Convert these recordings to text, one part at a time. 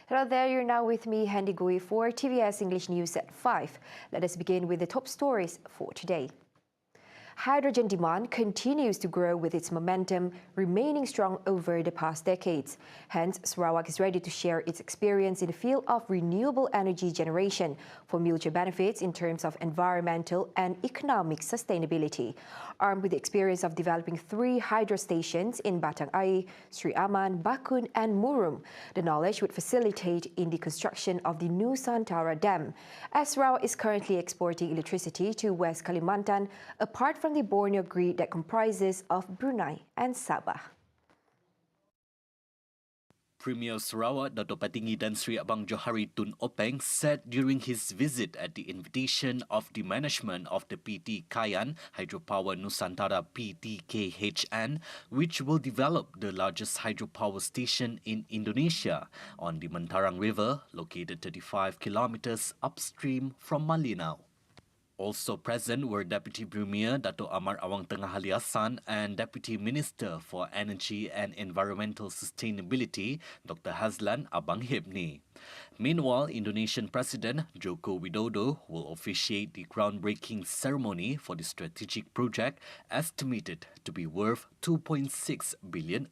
Hello there, you're now with me, Handy Gui, for TVS English News at 5. Let us begin with the top stories for today. Hydrogen demand continues to grow with its momentum remaining strong over the past decades. Hence, Sarawak is ready to share its experience in the field of renewable energy generation for mutual benefits in terms of environmental and economic sustainability. Armed with the experience of developing 3 hydro stations in Batang Ai, Sri Aman, Bakun and Murum, the knowledge would facilitate in the construction of the Nusantara Dam. As Sarawak is currently exporting electricity to West Kalimantan, apart from the Borneo grid that comprises of Brunei and Sabah. Premier Sarawak Dato' Patinggi Tan Sri Abang Johari Tun Openg said during his visit at the invitation of the management of the PT Kayan Hydropower Nusantara PTKHN, which will develop the largest hydropower station in Indonesia on the Mentarang River, located 35 kilometers upstream from Malinau. Also present were Deputy Premier Dato' Amar Awang Tengah Haliasan and Deputy Minister for Energy and Environmental Sustainability Dr. Hazlan Abang Hibni. Meanwhile, Indonesian President Joko Widodo will officiate the groundbreaking ceremony for the strategic project estimated to be worth $2.6 billion.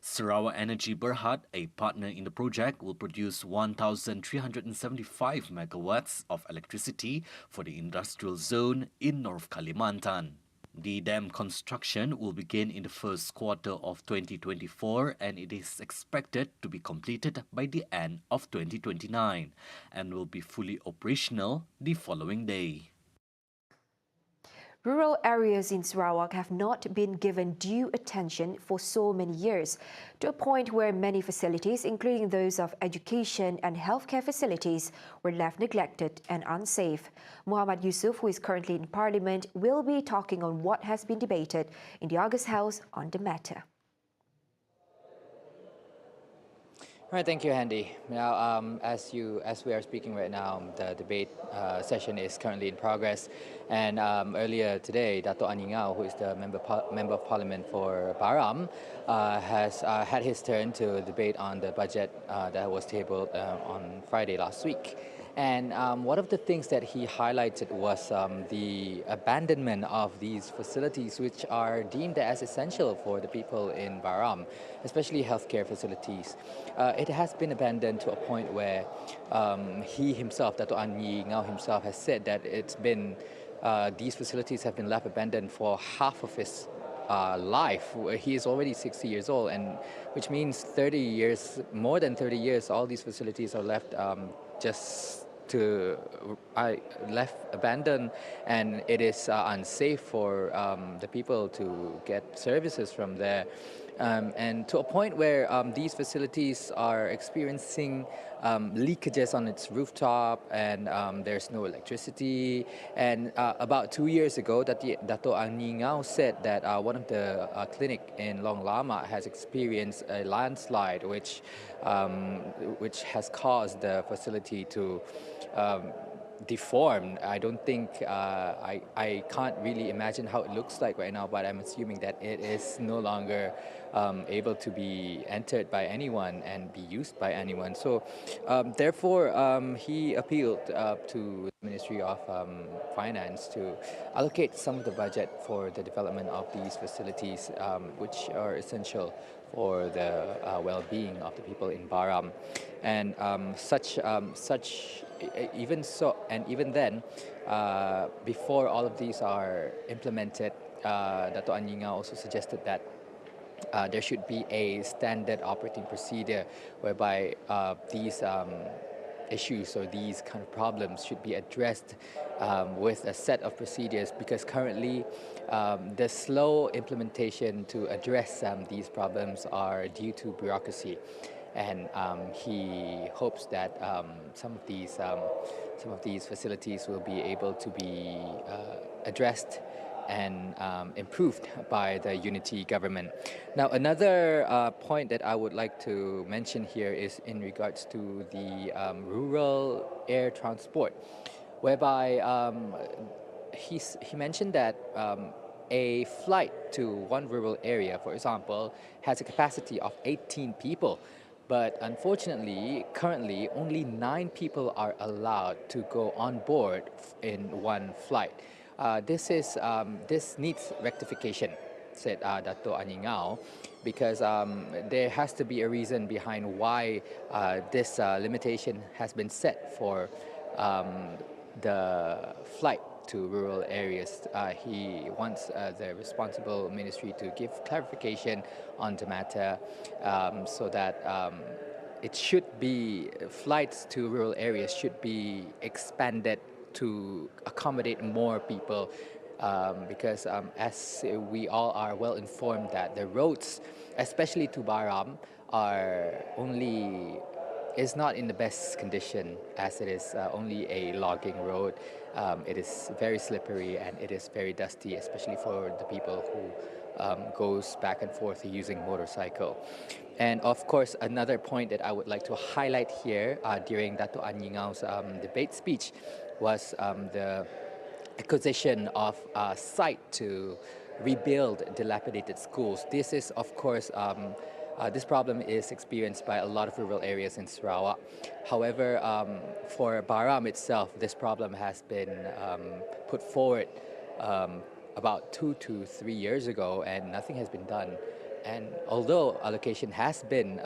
Sarawak Energy Berhad, a partner in the project, will produce 1,375 megawatts of electricity for the industrial zone in North Kalimantan. The dam construction will begin in the first quarter of 2024 and it is expected to be completed by the end of 2029 and will be fully operational the following day. Rural areas in Sarawak have not been given due attention for so many years, to a point where many facilities, including those of education and healthcare facilities, were left neglected and unsafe. Muhammad Yusuf, who is currently in Parliament, will be talking on what has been debated in the August House on the matter. All right, thank you, Handy. Now, as we are speaking right now, the debate session is currently in progress. And earlier today, Dato' Ani Ngau, who is the member of Parliament for Baram, has had his turn to debate on the budget that was tabled on Friday last week. And one of the things that he highlighted was the abandonment of these facilities, which are deemed as essential for the people in Baram, especially healthcare facilities. It has been abandoned to a point where he himself, Dato' Ani Ngau himself, has said that it's been these facilities have been left abandoned for half of his life. He is already 60 years old, and which means 30 years, more than 30 years, all these facilities are left left abandoned, and it is unsafe for the people to get services from there. And to a point where these facilities are experiencing leakages on its rooftop, and there's no electricity. And about 2 years ago, Dato' Ani Ngau said that one of the clinic in Long Lama has experienced a landslide, which has caused the facility to deformed. I don't think, I can't really imagine how it looks like right now, but I'm assuming that it is no longer able to be entered by anyone and be used by anyone. So therefore, he appealed to the Ministry of Finance to allocate some of the budget for the development of these facilities, which are essential for the well-being of the people in Baram. And even then, before all of these are implemented, Dato' Ani Ngau also suggested that there should be a standard operating procedure whereby these issues or these kind of problems should be addressed with a set of procedures, because currently the slow implementation to address these problems are due to bureaucracy. And he hopes that some of these facilities will be able to be addressed and improved by the unity government. Now, another point that I would like to mention here is in regards to the rural air transport, whereby he mentioned that a flight to one rural area, for example, has a capacity of 18 people. But unfortunately, currently, only 9 people are allowed to go on board in one flight. This needs rectification, said Dato' Aningao, because there has to be a reason behind why this limitation has been set for the flight to rural areas. He wants the responsible ministry to give clarification on the matter so that it should be flights to rural areas should be expanded to accommodate more people because as we all are well informed that the roads, especially to Baram, are only is not in the best condition as it is only a logging road. It is very slippery and it is very dusty, especially for the people who goes back and forth using motorcycle. And of course, another point that I would like to highlight here during Dato' Anyingao's debate speech was the acquisition of a site to rebuild dilapidated schools. This is, of course, this problem is experienced by a lot of rural areas in Sarawak. However, for Baram itself, this problem has been put forward about 2 to 3 years ago, and nothing has been done. And although allocation has been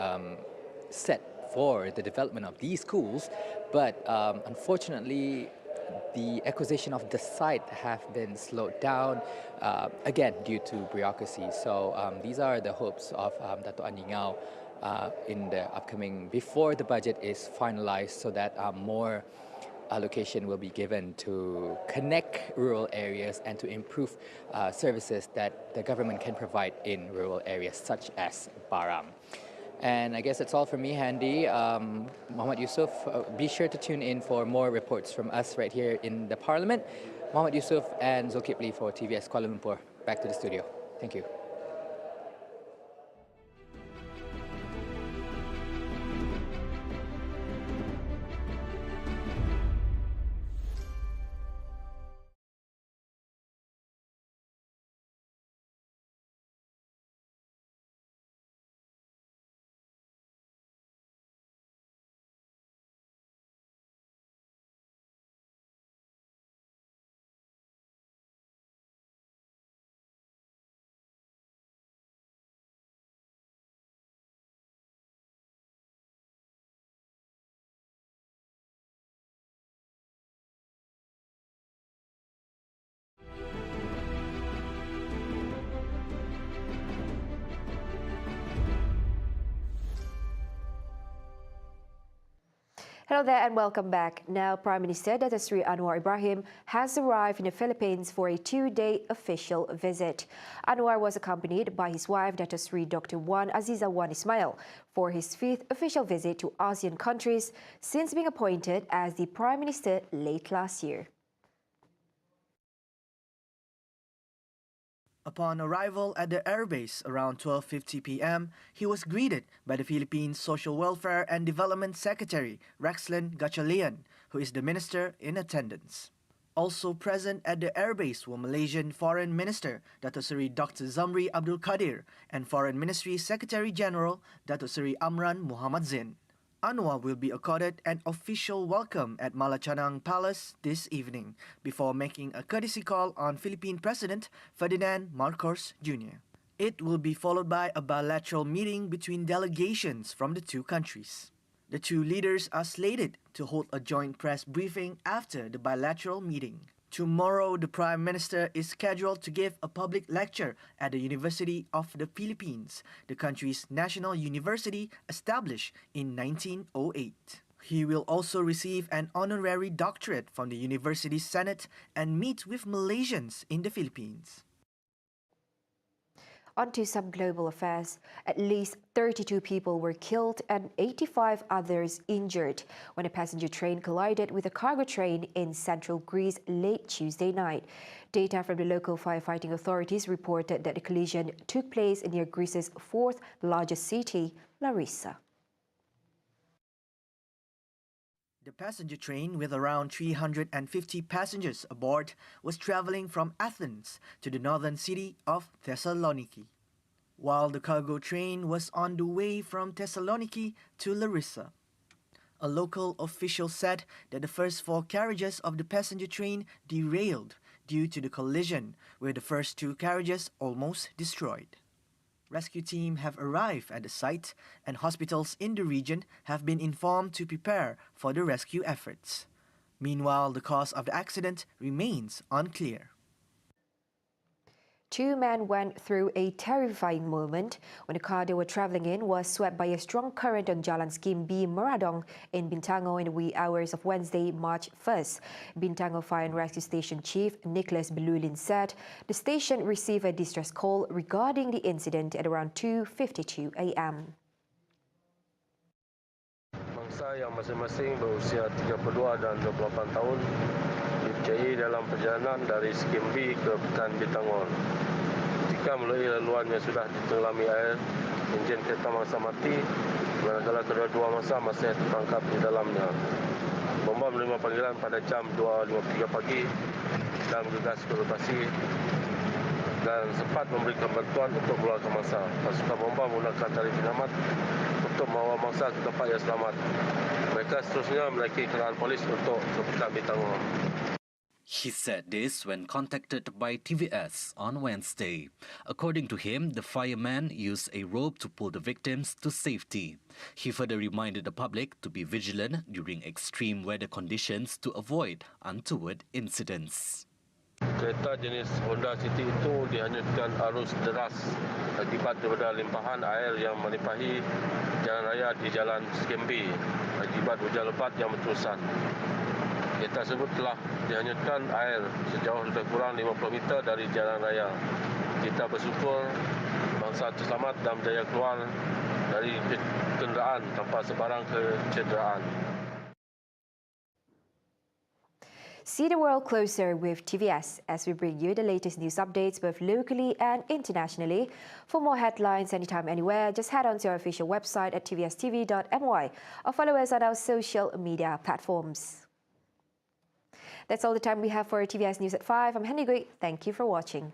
set for the development of these schools, but unfortunately, the acquisition of the site have been slowed down, again, due to bureaucracy. So these are the hopes of Dato' Aningao in the upcoming, before the budget is finalized, so that more allocation will be given to connect rural areas and to improve services that the government can provide in rural areas such as Baram. And I guess that's all from me, Handy. Muhammad Yusuf, be sure to tune in for more reports from us right here in the Parliament. Muhammad Yusuf and Zulkifli for TVS Kuala Lumpur. Back to the studio. Thank you. Hello there and welcome back. Now, Prime Minister Dato' Sri Anwar Ibrahim has arrived in the Philippines for a 2-day official visit. Anwar was accompanied by his wife, Dato' Sri Dr. Wan Aziza Wan Ismail, for his 5th official visit to ASEAN countries since being appointed as the Prime Minister late last year. Upon arrival at the airbase around 12:50 p.m., he was greeted by the Philippines Social Welfare and Development Secretary, Rexlen Gatchalian, who is the minister in attendance. Also present at the airbase were Malaysian Foreign Minister Dato' Seri Dr. Zamri Abdul Kadir and Foreign Ministry Secretary General Dato' Seri Amran Muhammad Zain. Anwar will be accorded an official welcome at Malacanang Palace this evening before making a courtesy call on Philippine President Ferdinand Marcos Jr. It will be followed by a bilateral meeting between delegations from the two countries. The two leaders are slated to hold a joint press briefing after the bilateral meeting. Tomorrow, the Prime Minister is scheduled to give a public lecture at the University of the Philippines, the country's national university established in 1908. He will also receive an honorary doctorate from the University Senate and meet with Malaysians in the Philippines. On to some global affairs. At least 32 people were killed and 85 others injured when a passenger train collided with a cargo train in central Greece late Tuesday night. Data from the local firefighting authorities reported that the collision took place near Greece's 4th largest city, Larissa. The passenger train with around 350 passengers aboard was traveling from Athens to the northern city of Thessaloniki, while the cargo train was on the way from Thessaloniki to Larissa. A local official said that the first 4 carriages of the passenger train derailed due to the collision, with the first 2 carriages almost destroyed. Rescue team have arrived at the site, and hospitals in the region have been informed to prepare for the rescue efforts. Meanwhile, the cause of the accident remains unclear. 2 men went through a terrifying moment when the car they were travelling in was swept by a strong current on Jalan Skim B, Meradong in Bintango in the wee hours of Wednesday, March 1st. Bintango Fire and Rescue Station Chief Nicholas Belulin said the station received a distress call regarding the incident at around 2:52 a.m. Mangsa yang masing-masing berusia 32 dan 28 tahun dicari dalam perjalanan dari Skim B ke Pekan Bintangon. Ketika melalui laluan yang sudah ditenggelami air, enjin kereta mangsa mati, manakala kedua-dua mangsa masih terperangkap di dalamnya. Bomba menerima panggilan pada jam 2.53 pagi dan bergegas ke lokasi dan sempat memberikan bantuan untuk mengeluarkan mangsa. Pasukan bomba menggunakan tali penyelamat untuk membawa mangsa ke tempat yang selamat. Mereka seterusnya menaiki kenderaan polis untuk ke Pekan Bintangon. He said this when contacted by TVS on Wednesday. According to him, the fireman used a rope to pull the victims to safety. He further reminded the public to be vigilant during extreme weather conditions to avoid untoward incidents. Kereta jenis Honda City itu dihanyutkan arus deras akibat daripada limpahan air yang melimpahi jalan raya di Jalan Skim B akibat hujan lebat yang berterusan. Kereta tersebut telah dihanyutkan air sejauh lebih kurang 50 meter dari jalan raya. Kita bersyukur bangsa terselamat dan berjaya keluar dari kenderaan tanpa sebarang kecederaan. See the world closer with TVS as we bring you the latest news updates both locally and internationally. For more headlines anytime, anywhere, just head on to our official website at tvstv.my or follow us on our social media platforms. That's all the time we have for TVS News at 5. I'm Henry Gui. Thank you for watching.